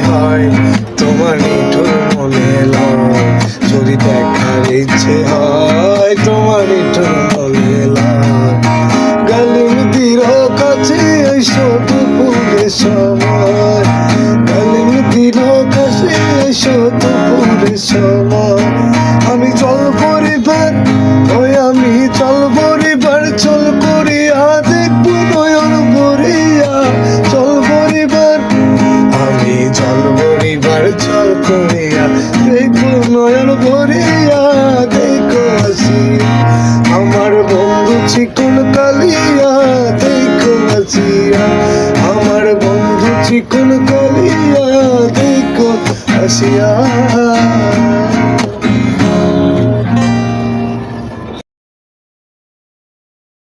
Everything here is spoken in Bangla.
হয় তোমার নিঠুর মনে লয়, যদি দেখার ইচ্ছে হয় তোমার নিঠুর মনে লয়। গালিমতির কাছে এসো দুপুরের সময়, গালিমতির কাছে এসো দুপুরের সময়। আমি চল পরিবার ওই আমি চল পরিবার, চল করিয়া দেখবো নয়ন ভরিয়া, চল পরিবার আমি চল পরিবার, চল করিয়া দেখবো নয়ন ভরিয়া, দেখো আসিয়া আমার বন্ধু চিকন কালিয়া, দেখো আসিয়া আমার বন্ধু চিকন কালিয়া, দেখো আসিয়া।